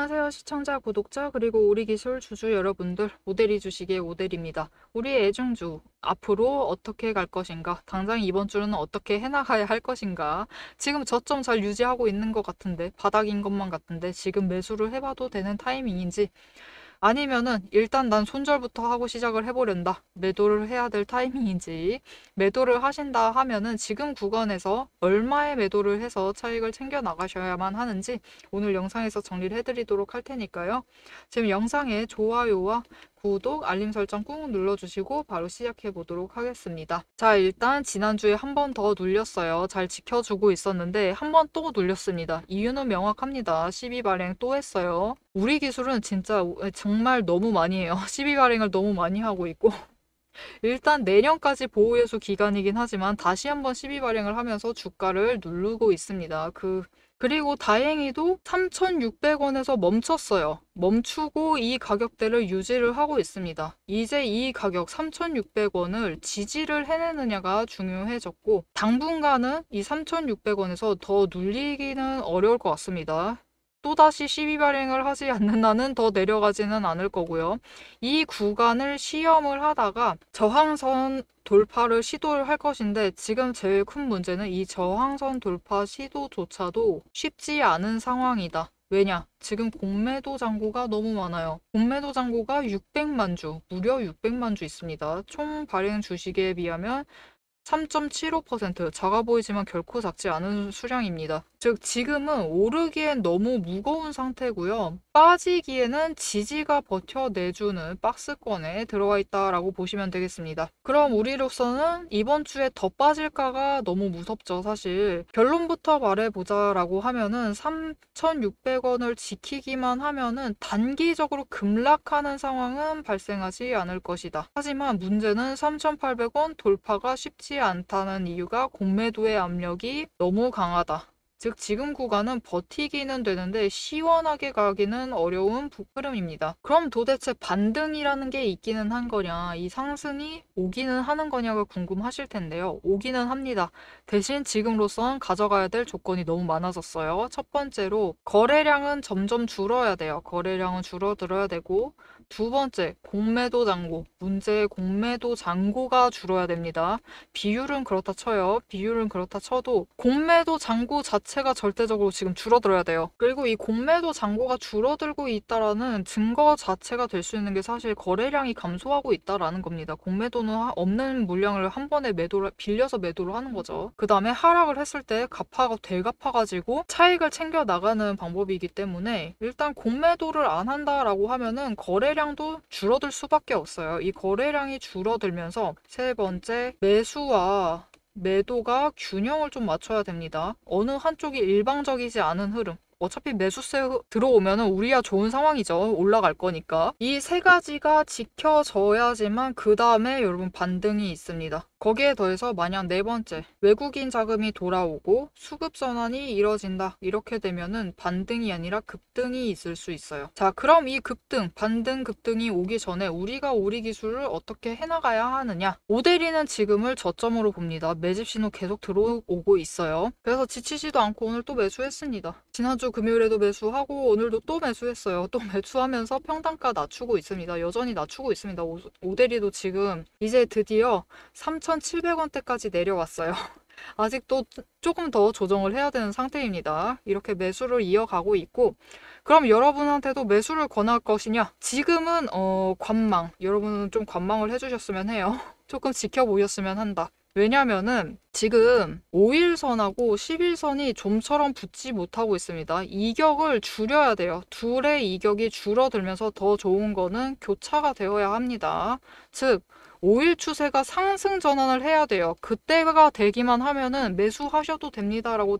안녕하세요 시청자, 구독자, 그리고 우리 기술 주주 여러분들, 오대리 주식의 오대리입니다. 우리의 애중주, 앞으로 어떻게 갈 것인가, 당장 이번 주는 어떻게 해나가야 할 것인가, 지금 저점 잘 유지하고 있는 것 같은데, 바닥인 것만 같은데 지금 매수를 해봐도 되는 타이밍인지, 아니면은 일단 난 손절부터 하고 시작을 해보련다, 매도를 해야 될 타이밍인지, 매도를 하신다 하면은 지금 구간에서 얼마의 매도를 해서 차익을 챙겨 나가셔야만 하는지 오늘 영상에서 정리를 해드리도록 할 테니까요. 지금 영상에 좋아요와 구독, 알림 설정 꾹 눌러주시고 바로 시작해 보도록 하겠습니다. 자, 일단 지난주에 한 번 더 눌렸어요. 잘 지켜주고 있었는데 한 번 또 눌렸습니다. 이유는 명확합니다. 12 발행 또 했어요. 우리 기술은 진짜 정말 너무 많이 해요. 12 발행을 너무 많이 하고 있고 일단 내년까지 보호예수 기간이긴 하지만 다시 한번 12 발행을 하면서 주가를 누르고 있습니다. 그리고 다행히도 3,600원에서 멈췄어요. 멈추고 이 가격대를 유지를 하고 있습니다. 이제 이 가격 3,600원을 지지를 해내느냐가 중요해졌고, 당분간은 이 3,600원에서 더 눌리기는 어려울 것 같습니다. 또다시 12 발행을 하지 않는 한은 더 내려가지는 않을 거고요. 이 구간을 시험을 하다가 저항선 돌파를 시도를 할 것인데, 지금 제일 큰 문제는 이 저항선 돌파 시도조차도 쉽지 않은 상황이다. 왜냐? 지금 공매도 잔고가 너무 많아요. 공매도 잔고가 600만 주, 무려 600만 주 있습니다. 총 발행 주식에 비하면 3.75%, 작아 보이지만 결코 작지 않은 수량입니다. 즉 지금은 오르기엔 너무 무거운 상태고요. 빠지기에는 지지가 버텨내주는 박스권에 들어와 있다라고 보시면 되겠습니다. 그럼 우리로서는 이번 주에 더 빠질까가 너무 무섭죠. 사실 결론부터 말해보자라고 하면은 3,600원을 지키기만 하면은 단기적으로 급락하는 상황은 발생하지 않을 것이다. 하지만 문제는 3,800원 돌파가 쉽지 않다는 이유가 공매도의 압력이 너무 강하다. 즉 지금 구간은 버티기는 되는데 시원하게 가기는 어려운 흐름입니다. 그럼 도대체 반등이라는 게 있기는 한 거냐, 이 상승이 오기는 하는 거냐가 궁금하실 텐데요. 오기는 합니다. 대신 지금로선 가져가야 될 조건이 너무 많아졌어요. 첫 번째로 거래량은 점점 줄어야 돼요. 거래량은 줄어들어야 되고, 두 번째, 공매도 잔고, 문제의 공매도 잔고가 줄어야 됩니다. 비율은 그렇다 쳐요. 비율은 그렇다 쳐도 공매도 잔고 자체가 절대적으로 지금 줄어들어야 돼요. 그리고 이 공매도 잔고가 줄어들고 있다라는 증거 자체가 될 수 있는 게 사실 거래량이 감소하고 있다라는 겁니다. 공매도는 없는 물량을 한 번에 빌려서 매도를 하는 거죠. 그 다음에 하락을 했을 때 되갚아가지고 차익을 챙겨 나가는 방법이기 때문에 일단 공매도를 안 한다라고 하면은 거래량도 줄어들 수밖에 없어요. 이 거래량이 줄어들면서 세 번째, 매수와 매도가 균형을 좀 맞춰야 됩니다. 어느 한쪽이 일방적이지 않은 흐름. 어차피 매수세 들어오면 우리야 좋은 상황이죠. 올라갈 거니까. 이 세 가지가 지켜져야지만 그 다음에 여러분 반등이 있습니다. 거기에 더해서 만약 네 번째, 외국인 자금이 돌아오고 수급 전환이 이뤄진다. 이렇게 되면은 반등이 아니라 급등이 있을 수 있어요. 자, 그럼 이 반등 급등이 오기 전에 우리가 우리 기술을 어떻게 해나가야 하느냐? 오대리는 지금을 저점으로 봅니다. 매집 신호 계속 들어오고 있어요. 그래서 지치지도 않고 오늘 또 매수했습니다. 지난주 금요일에도 매수하고 오늘도 또 매수했어요. 또 매수하면서 평단가 낮추고 있습니다. 여전히 낮추고 있습니다. 오대리도 지금 이제 드디어 3,700원대까지 내려왔어요. 아직도 조금 더 조정을 해야 되는 상태입니다. 이렇게 매수를 이어가고 있고, 그럼 여러분한테도 매수를 권할 것이냐? 지금은 관망, 여러분은 좀 관망을 해주셨으면 해요. 조금 지켜보셨으면 한다. 왜냐면은 지금 5일선하고 11선이 좀처럼 붙지 못하고 있습니다. 이격을 줄여야 돼요. 둘의 이격이 줄어들면서 더 좋은 거는 교차가 되어야 합니다. 즉 5일 추세가 상승 전환을 해야 돼요. 그때가 되기만 하면은 매수하셔도 됩니다라고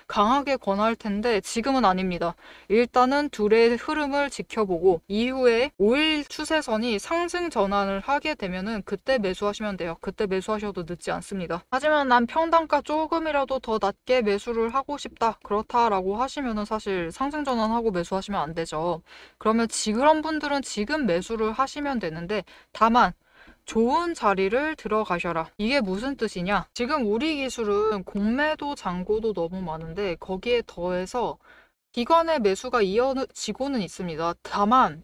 강하게 권할 텐데 지금은 아닙니다. 일단은 둘의 흐름을 지켜보고 이후에 5일 추세선이 상승 전환을 하게 되면은 그때 매수하시면 돼요. 그때 매수하셔도 늦지 않습니다. 하지만 난 평단가 조금이라도 더 낮게 매수를 하고 싶다, 그렇다라고 하시면은 사실 상승 전환하고 매수하시면 안 되죠. 그러면 그런 분들은 지금 매수를 하시면 되는데, 다만 좋은 자리를 들어가셔라. 이게 무슨 뜻이냐? 지금 우리 기술은 공매도 잔고도 너무 많은데 거기에 더해서 기관의 매수가 이어지고는 있습니다. 다만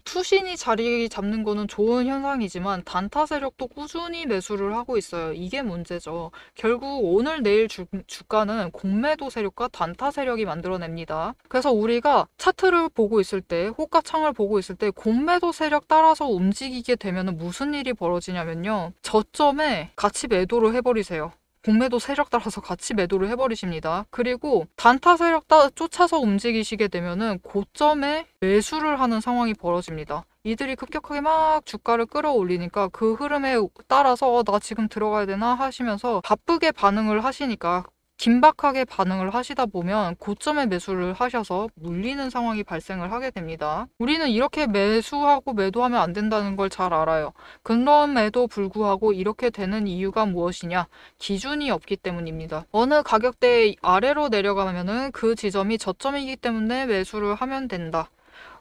투신이 자리 잡는 거는 좋은 현상이지만 단타 세력도 꾸준히 매수를 하고 있어요. 이게 문제죠. 결국 오늘 내일 주가는 공매도 세력과 단타 세력이 만들어냅니다. 그래서 우리가 차트를 보고 있을 때, 호가창을 보고 있을 때 공매도 세력 따라서 움직이게 되면 무슨 일이 벌어지냐면요. 저점에 같이 매도를 해버리세요. 공매도 세력 따라서 같이 매도를 해버리십니다. 그리고 단타 세력 쫓아서 움직이시게 되면은 고점에 매수를 하는 상황이 벌어집니다. 이들이 급격하게 막 주가를 끌어올리니까 그 흐름에 따라서 나 지금 들어가야 되나 하시면서 바쁘게 반응을 하시니까 긴박하게 반응을 하시다 보면 고점에 매수를 하셔서 물리는 상황이 발생을 하게 됩니다. 우리는 이렇게 매수하고 매도하면 안 된다는 걸 잘 알아요. 그럼에도 불구하고 이렇게 되는 이유가 무엇이냐? 기준이 없기 때문입니다. 어느 가격대 아래로 내려가면은 그 지점이 저점이기 때문에 매수를 하면 된다.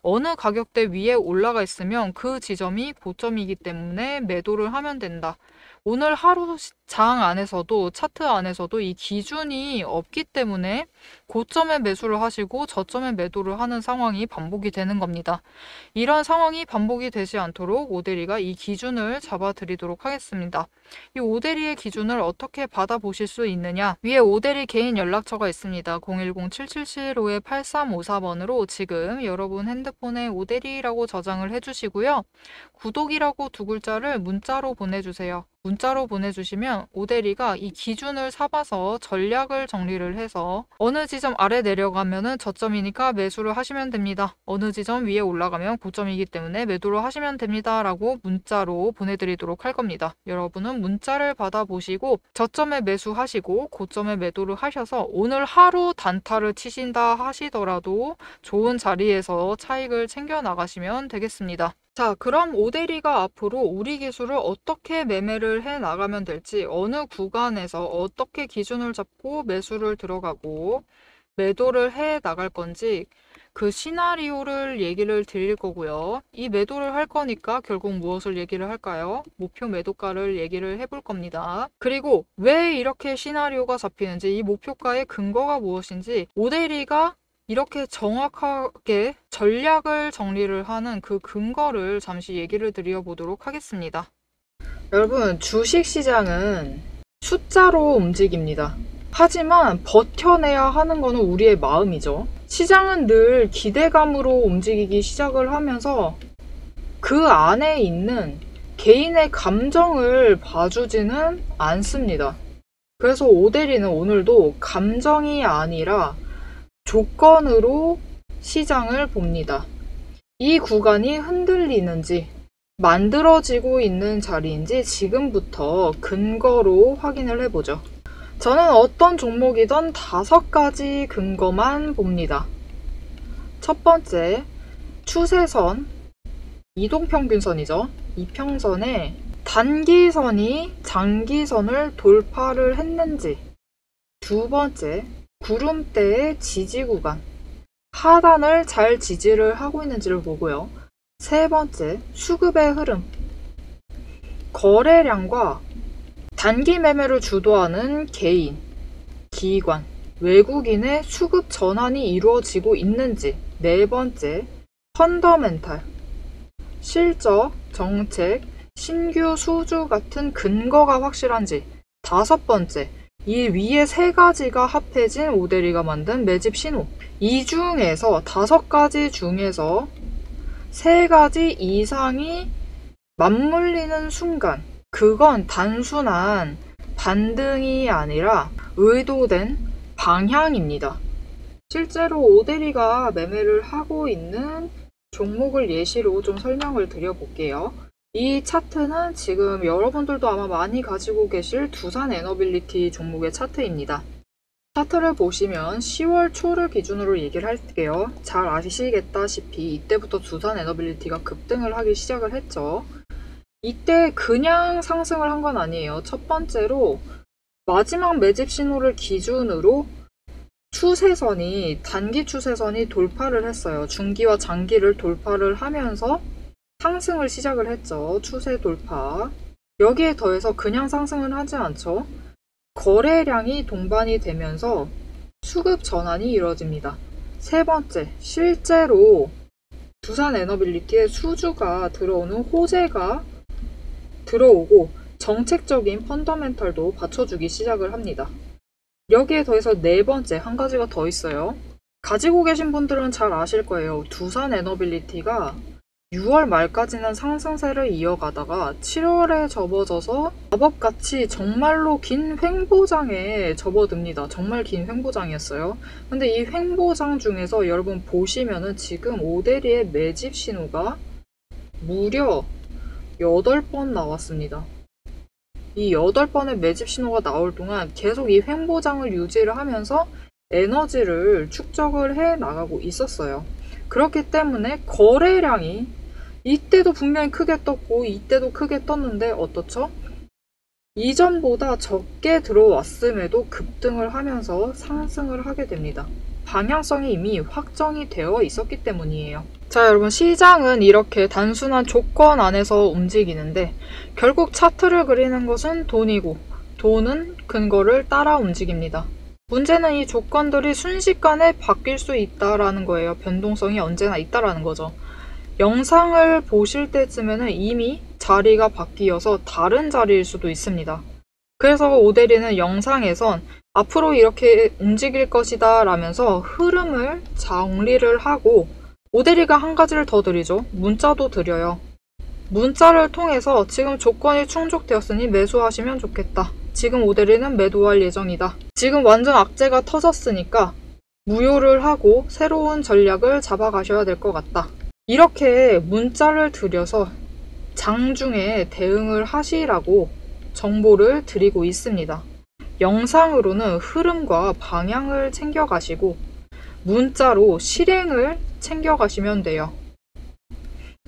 어느 가격대 위에 올라가 있으면 그 지점이 고점이기 때문에 매도를 하면 된다. 오늘 하루 장 안에서도 차트 안에서도 이 기준이 없기 때문에 고점에 매수를 하시고 저점에 매도를 하는 상황이 반복이 되는 겁니다. 이런 상황이 반복이 되지 않도록 오대리가 이 기준을 잡아드리도록 하겠습니다. 이 오대리의 기준을 어떻게 받아보실 수 있느냐? 위에 오대리 개인 연락처가 있습니다. 010-7775-8354번으로 지금 여러분 핸드폰에 오대리라고 저장을 해주시고요. 구독이라고 두 글자를 문자로 보내주세요. 문자로 보내주시면 오대리가 이 기준을 삼아서 전략을 정리를 해서 어느 지점 아래 내려가면은 저점이니까 매수를 하시면 됩니다. 어느 지점 위에 올라가면 고점이기 때문에 매도를 하시면 됩니다. 라고 문자로 보내드리도록 할 겁니다. 여러분은 문자를 받아보시고 저점에 매수하시고 고점에 매도를 하셔서 오늘 하루 단타를 치신다 하시더라도 좋은 자리에서 차익을 챙겨 나가시면 되겠습니다. 자, 그럼 오대리가 앞으로 우리 기술을 어떻게 매매를 해 나가면 될지, 어느 구간에서 어떻게 기준을 잡고 매수를 들어가고 매도를 해 나갈 건지 그 시나리오를 얘기를 드릴 거고요. 이 매도를 할 거니까 결국 무엇을 얘기를 할까요? 목표 매도가를 얘기를 해볼 겁니다. 그리고 왜 이렇게 시나리오가 잡히는지, 이 목표가의 근거가 무엇인지 오대리가 이렇게 정확하게 전략을 정리를 하는 그 근거를 잠시 얘기를 드려보도록 하겠습니다. 여러분, 주식시장은 숫자로 움직입니다. 하지만 버텨내야 하는 것은 우리의 마음이죠. 시장은 늘 기대감으로 움직이기 시작을 하면서 그 안에 있는 개인의 감정을 봐주지는 않습니다. 그래서 오대리는 오늘도 감정이 아니라 조건으로 시장을 봅니다. 이 구간이 흔들리는지 만들어지고 있는 자리인지 지금부터 근거로 확인을 해보죠. 저는 어떤 종목이든 5가지 근거만 봅니다. 첫 번째, 추세선, 이동평균선이죠. 이평선에 단기선이 장기선을 돌파를 했는지. 두 번째, 구름대의 지지 구간, 하단을 잘 지지를 하고 있는지를 보고요. 세 번째, 수급의 흐름, 거래량과 단기 매매를 주도하는 개인, 기관, 외국인의 수급 전환이 이루어지고 있는지. 네 번째, 펀더멘탈, 실적, 정책, 신규 수주 같은 근거가 확실한지. 다섯 번째, 이 위에 3가지가 합해진 오대리가 만든 매집 신호. 이 중에서 5가지 중에서 3가지 이상이 맞물리는 순간, 그건 단순한 반등이 아니라 의도된 방향입니다. 실제로 오대리가 매매를 하고 있는 종목을 예시로 좀 설명을 드려볼게요. 이 차트는 지금 여러분들도 아마 많이 가지고 계실 두산 에너빌리티 종목의 차트입니다. 차트를 보시면 10월 초를 기준으로 얘기를 할게요. 잘 아시겠다시피 이때부터 두산 에너빌리티가 급등을 하기 시작을 했죠. 이때 그냥 상승을 한 건 아니에요. 첫 번째로 마지막 매집 신호를 기준으로 추세선이, 단기 추세선이 돌파를 했어요. 중기와 장기를 돌파를 하면서 상승을 시작을 했죠. 추세 돌파. 여기에 더해서 그냥 상승을 하지 않죠. 거래량이 동반이 되면서 수급 전환이 이루어집니다. 세 번째, 실제로 두산 에너빌리티에 수주가 들어오는 호재가 들어오고 정책적인 펀더멘털도 받쳐주기 시작을 합니다. 여기에 더해서 네 번째, 한 가지가 더 있어요. 가지고 계신 분들은 잘 아실 거예요. 두산 에너빌리티가 6월 말까지는 상승세를 이어가다가 7월에 접어져서 마법같이 정말로 긴 횡보장에 접어듭니다. 정말 긴 횡보장이었어요. 근데 이 횡보장 중에서 여러분 보시면은 지금 오데리의 매집 신호가 무려 8번 나왔습니다. 이 8번의 매집 신호가 나올 동안 계속 이 횡보장을 유지를 하면서 에너지를 축적을 해 나가고 있었어요. 그렇기 때문에 거래량이 이때도 분명히 크게 떴고 이때도 크게 떴는데 어떻죠? 이전보다 적게 들어왔음에도 급등을 하면서 상승을 하게 됩니다. 방향성이 이미 확정이 되어 있었기 때문이에요. 자, 여러분, 시장은 이렇게 단순한 조건 안에서 움직이는데 결국 차트를 그리는 것은 돈이고 돈은 근거를 따라 움직입니다. 문제는 이 조건들이 순식간에 바뀔 수 있다라는 거예요. 변동성이 언제나 있다라는 거죠. 영상을 보실 때쯤에는 이미 자리가 바뀌어서 다른 자리일 수도 있습니다. 그래서 오데리는 영상에선 앞으로 이렇게 움직일 것이다 라면서 흐름을 정리를 하고 오데리가 한 가지를 더 드리죠. 문자도 드려요. 문자를 통해서 지금 조건이 충족되었으니 매수하시면 좋겠다. 지금 오데리는 매도할 예정이다. 지금 완전 악재가 터졌으니까 무효를 하고 새로운 전략을 잡아가셔야 될 것 같다. 이렇게 문자를 드려서 장중에 대응을 하시라고 정보를 드리고 있습니다. 영상으로는 흐름과 방향을 챙겨가시고 문자로 실행을 챙겨가시면 돼요.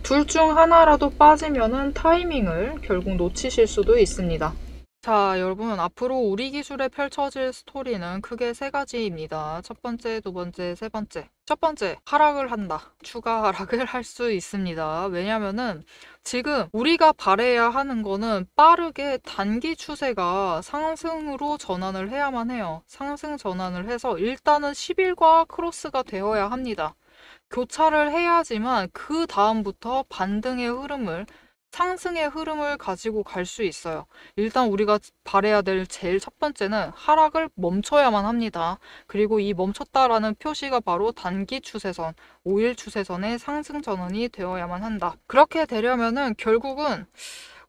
둘 중 하나라도 빠지면은 타이밍을 결국 놓치실 수도 있습니다. 자, 여러분, 앞으로 우리 기술에 펼쳐질 스토리는 크게 세 가지입니다. 첫 번째, 두 번째, 세 번째. 첫 번째, 하락을 한다. 추가 하락을 할 수 있습니다. 왜냐면은 지금 우리가 바라야 하는 거는 빠르게 단기 추세가 상승으로 전환을 해야만 해요. 상승 전환을 해서 일단은 10일과 크로스가 되어야 합니다. 교차를 해야지만 그 다음부터 반등의 흐름을 상승의 흐름을 가지고 갈 수 있어요. 일단 우리가 바라야 될 제일 첫 번째는 하락을 멈춰야만 합니다. 그리고 이 멈췄다라는 표시가 바로 단기 추세선, 5일 추세선의 상승 전환이 되어야만 한다. 그렇게 되려면은 결국은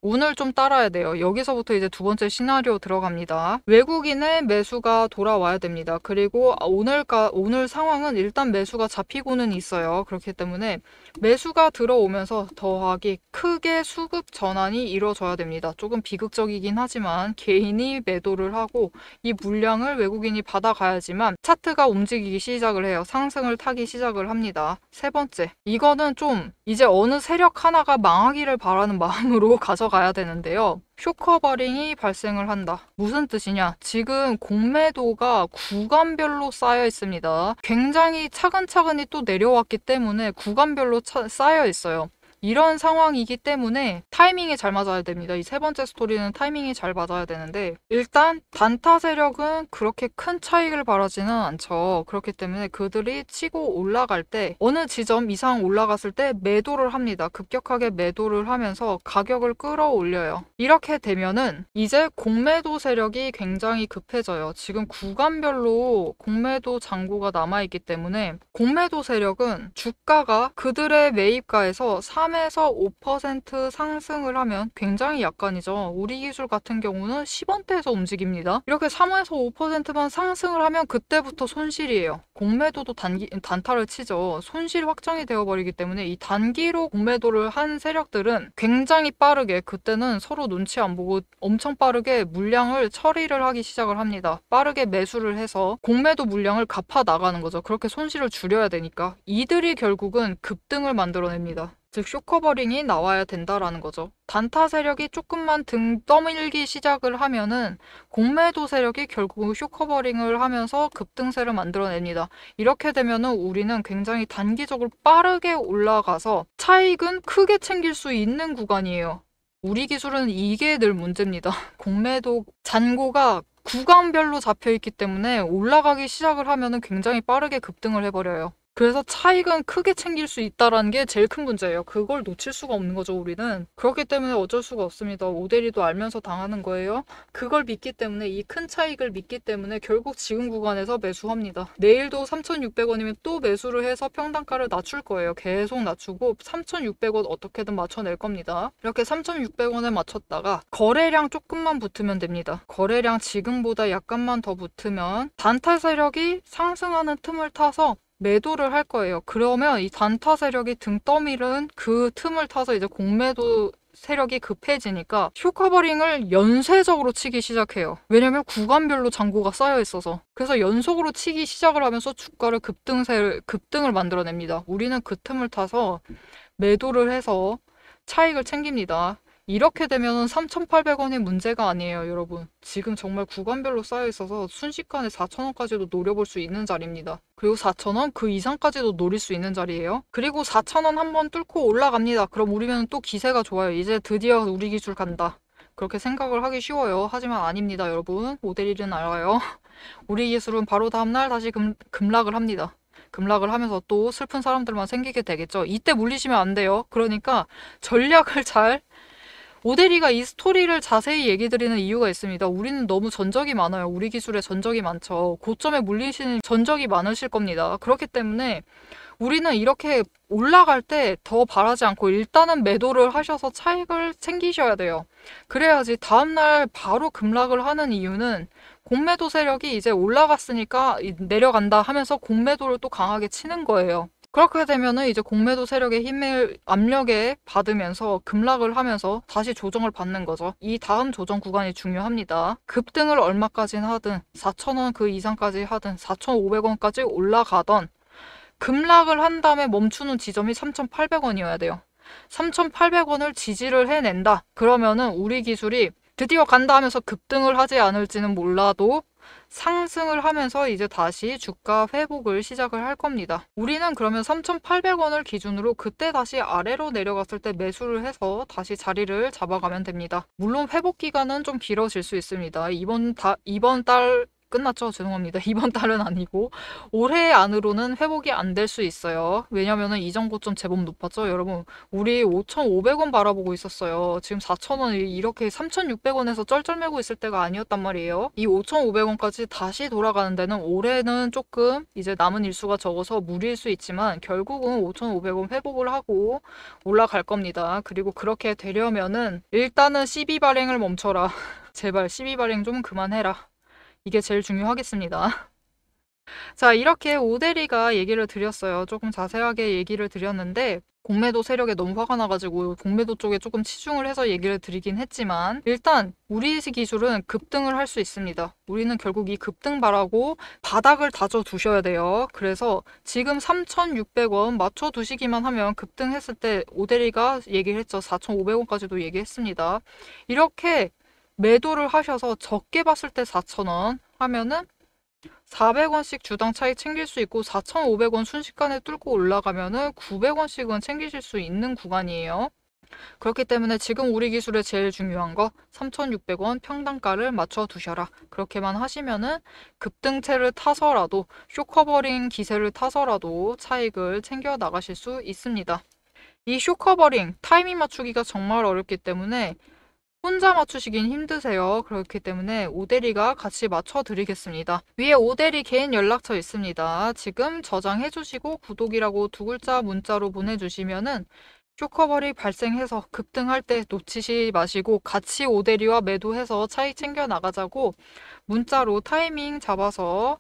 운을 좀 따라야 돼요. 여기서부터 이제 두 번째 시나리오 들어갑니다. 외국인의 매수가 돌아와야 됩니다. 그리고 오늘 상황은 일단 매수가 잡히고는 있어요. 그렇기 때문에 매수가 들어오면서 더하기 크게 수급 전환이 이루어져야 됩니다. 조금 비극적이긴 하지만 개인이 매도를 하고 이 물량을 외국인이 받아가야지만 차트가 움직이기 시작을 해요. 상승을 타기 시작을 합니다. 세 번째, 이거는 좀 이제 어느 세력 하나가 망하기를 바라는 마음으로 가져가야 되는데요. 쇼커버링이 발생을 한다. 무슨 뜻이냐? 지금 공매도가 구간별로 쌓여 있습니다. 굉장히 차근차근히 또 내려왔기 때문에 구간별로 쌓여 있어요. 이런 상황이기 때문에 타이밍이 잘 맞아야 됩니다. 이 세 번째 스토리는 타이밍이 잘 맞아야 되는데 일단 단타 세력은 그렇게 큰 차익을 바라지는 않죠. 그렇기 때문에 그들이 치고 올라갈 때 어느 지점 이상 올라갔을 때 매도를 합니다. 급격하게 매도를 하면서 가격을 끌어올려요. 이렇게 되면은 이제 공매도 세력이 굉장히 급해져요. 지금 구간별로 공매도 잔고가 남아있기 때문에 공매도 세력은 주가가 그들의 매입가에서 3에서 5% 상승을 하면 굉장히 약간이죠. 우리 기술 같은 경우는 10원대에서 움직입니다. 이렇게 3에서 5%만 상승을 하면 그때부터 손실이에요. 공매도도 단타를 치죠. 손실 확정이 되어버리기 때문에 이 단기로 공매도를 한 세력들은 굉장히 빠르게 그때는 서로 눈치 안 보고 엄청 빠르게 물량을 처리를 하기 시작을 합니다. 빠르게 매수를 해서 공매도 물량을 갚아 나가는 거죠. 그렇게 손실을 줄여야 되니까 이들이 결국은 급등을 만들어냅니다. 즉 쇼커버링이 나와야 된다라는 거죠. 단타 세력이 조금만 등 떠밀기 시작을 하면은 공매도 세력이 결국 쇼커버링을 하면서 급등세를 만들어냅니다. 이렇게 되면은 우리는 굉장히 단기적으로 빠르게 올라가서 차익은 크게 챙길 수 있는 구간이에요. 우리 기술은 이게 늘 문제입니다. 공매도 잔고가 구간별로 잡혀 있기 때문에 올라가기 시작을 하면은 굉장히 빠르게 급등을 해버려요. 그래서 차익은 크게 챙길 수 있다라는 게 제일 큰 문제예요. 그걸 놓칠 수가 없는 거죠, 우리는. 그렇기 때문에 어쩔 수가 없습니다. 오대리도 알면서 당하는 거예요. 그걸 믿기 때문에, 이 큰 차익을 믿기 때문에 결국 지금 구간에서 매수합니다. 내일도 3,600원이면 또 매수를 해서 평단가를 낮출 거예요. 계속 낮추고 3,600원 어떻게든 맞춰낼 겁니다. 이렇게 3,600원에 맞췄다가 거래량 조금만 붙으면 됩니다. 거래량 지금보다 약간만 더 붙으면 단타 세력이 상승하는 틈을 타서 매도를 할 거예요. 그러면 이 단타 세력이 등 떠밀은 그 틈을 타서 이제 공매도 세력이 급해지니까 쇼커버링을 연쇄적으로 치기 시작해요. 왜냐면 구간별로 잔고가 쌓여 있어서. 그래서 연속으로 치기 시작을 하면서 주가를 급등을 만들어냅니다. 우리는 그 틈을 타서 매도를 해서 차익을 챙깁니다. 이렇게 되면 3,800원이 문제가 아니에요, 여러분. 지금 정말 구간별로 쌓여 있어서 순식간에 4,000원까지도 노려볼 수 있는 자리입니다. 그리고 4,000원 그 이상까지도 노릴 수 있는 자리예요. 그리고 4,000원 한번 뚫고 올라갑니다. 그럼 우리는 또 기세가 좋아요. 이제 드디어 우리 기술 간다. 그렇게 생각을 하기 쉬워요. 하지만 아닙니다, 여러분. 모델일은 알아요. 우리 기술은 바로 다음날 다시 급락을 합니다. 급락을 하면서 또 슬픈 사람들만 생기게 되겠죠. 이때 물리시면 안 돼요. 그러니까 전략을 잘 오대리가 이 스토리를 자세히 얘기 드리는 이유가 있습니다. 우리는 너무 전적이 많아요. 우리 기술에 전적이 많죠. 고점에 물리시는 전적이 많으실 겁니다. 그렇기 때문에 우리는 이렇게 올라갈 때 더 바라지 않고 일단은 매도를 하셔서 차익을 챙기셔야 돼요. 그래야지 다음날 바로 급락을 하는 이유는 공매도 세력이 이제 올라갔으니까 내려간다 하면서 공매도를 또 강하게 치는 거예요. 그렇게 되면은 이제 공매도 세력의 힘을 압력에 받으면서 급락을 하면서 다시 조정을 받는 거죠. 이 다음 조정 구간이 중요합니다. 급등을 얼마까지 하든 4,000원 그 이상까지 하든 4,500원까지 올라가던 급락을 한 다음에 멈추는 지점이 3,800원이어야 돼요. 3,800원을 지지를 해낸다. 그러면은 우리 기술이 드디어 간다 하면서 급등을 하지 않을지는 몰라도 상승을 하면서 이제 다시 주가 회복을 시작을 할 겁니다. 우리는 그러면 3,800원을 기준으로 그때 다시 아래로 내려갔을 때 매수를 해서 다시 자리를 잡아가면 됩니다. 물론 회복 기간은 좀 길어질 수 있습니다. 이번 달 끝났죠? 죄송합니다. 이번 달은 아니고 올해 안으로는 회복이 안 될 수 있어요. 왜냐면은 이전 고점 제법 높았죠, 여러분. 우리 5,500원 바라보고 있었어요. 지금 4,000원 이렇게 3,600원에서 쩔쩔매고 있을 때가 아니었단 말이에요. 이 5,500원까지 다시 돌아가는 데는 올해는 조금 이제 남은 일수가 적어서 무리일 수 있지만 결국은 5,500원 회복을 하고 올라갈 겁니다. 그리고 그렇게 되려면은 일단은 12 발행을 멈춰라. 제발 12 발행 좀 그만해라. 이게 제일 중요하겠습니다. 자, 이렇게 오대리가 얘기를 드렸어요. 조금 자세하게 얘기를 드렸는데 공매도 세력에 너무 화가 나가지고 공매도 쪽에 조금 치중을 해서 얘기를 드리긴 했지만 일단 우리 기술은 급등을 할 수 있습니다. 우리는 결국 이 급등 바라고 바닥을 다져 두셔야 돼요. 그래서 지금 3,600원 맞춰 두시기만 하면 급등했을 때 오대리가 얘기를 했죠. 4,500원까지도 얘기했습니다. 이렇게 매도를 하셔서 적게 봤을 때 4,000원 하면은 400원씩 주당 차익 챙길 수 있고 4,500원 순식간에 뚫고 올라가면은 900원씩은 챙기실 수 있는 구간이에요. 그렇기 때문에 지금 우리 기술에 제일 중요한 거 3,600원 평단가를 맞춰 두셔라. 그렇게만 하시면은 급등세를 타서라도 쇼커버링 기세를 타서라도 차익을 챙겨 나가실 수 있습니다. 이 쇼커버링 타이밍 맞추기가 정말 어렵기 때문에 혼자 맞추시긴 힘드세요. 그렇기 때문에 오대리가 같이 맞춰드리겠습니다. 위에 오대리 개인 연락처 있습니다. 지금 저장해주시고 구독이라고 2글자 문자로 보내주시면은 쇼커버리 발생해서 급등할 때 놓치지 마시고 같이 오대리와 매도해서 차익 챙겨 나가자고 문자로 타이밍 잡아서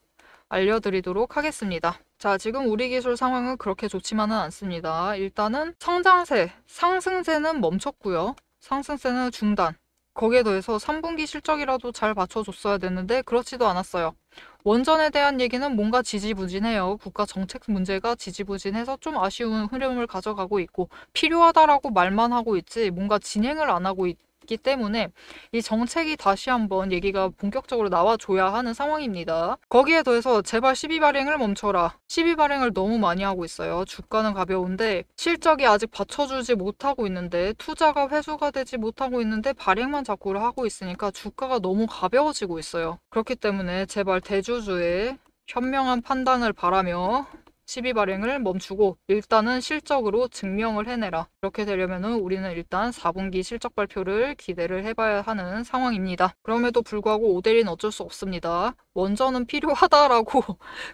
알려드리도록 하겠습니다. 자, 지금 우리 기술 상황은 그렇게 좋지만은 않습니다. 일단은 성장세, 상승세는 멈췄고요. 상승세는 중단. 거기에 더해서 3분기 실적이라도 잘 받쳐줬어야 됐는데 그렇지도 않았어요. 원전에 대한 얘기는 뭔가 지지부진해요. 국가 정책 문제가 지지부진해서 좀 아쉬운 흐름을 가져가고 있고 필요하다라고 말만 하고 있지 뭔가 진행을 안 하고 있기 때문에 이 정책이 다시 한번 얘기가 본격적으로 나와줘야 하는 상황입니다. 거기에 더해서 제발 12발행을 멈춰라. 12발행을 너무 많이 하고 있어요. 주가는 가벼운데 실적이 아직 받쳐주지 못하고 있는데 투자가 회수가 되지 못하고 있는데 발행만 자꾸 하고 있으니까 주가가 너무 가벼워지고 있어요. 그렇기 때문에 제발 대주주의 현명한 판단을 바라며 12발행을 멈추고 일단은 실적으로 증명을 해내라. 이렇게 되려면 우리는 일단 4분기 실적 발표를 기대를 해봐야 하는 상황입니다. 그럼에도 불구하고 오데리는 어쩔 수 없습니다. 원전은 필요하다라고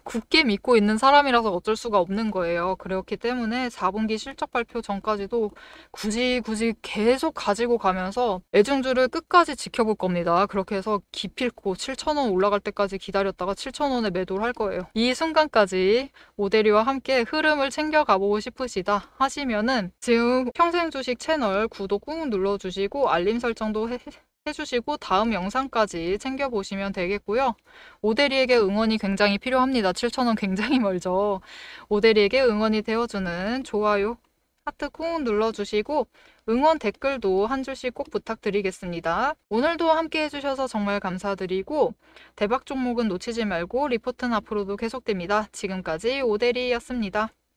굳게 믿고 있는 사람이라서 어쩔 수가 없는 거예요. 그렇기 때문에 4분기 실적 발표 전까지도 굳이 계속 가지고 가면서 애중주를 끝까지 지켜볼 겁니다. 그렇게 해서 기필코 7,000원 올라갈 때까지 기다렸다가 7,000원에 매도를 할 거예요. 이 순간까지 오데리와 함께 흐름을 챙겨가보고 싶으시다 하시면은 지금 평생주식 채널 구독 꾹 눌러주시고 알림 설정도 해주시고 다음 영상까지 챙겨보시면 되겠고요. 오데리에게 응원이 굉장히 필요합니다. 7,000원 굉장히 멀죠. 오데리에게 응원이 되어주는 좋아요, 하트 꾹 눌러주시고 응원 댓글도 한 줄씩 꼭 부탁드리겠습니다. 오늘도 함께 해주셔서 정말 감사드리고 대박 종목은 놓치지 말고 리포트는 앞으로도 계속됩니다. 지금까지 오데리였습니다.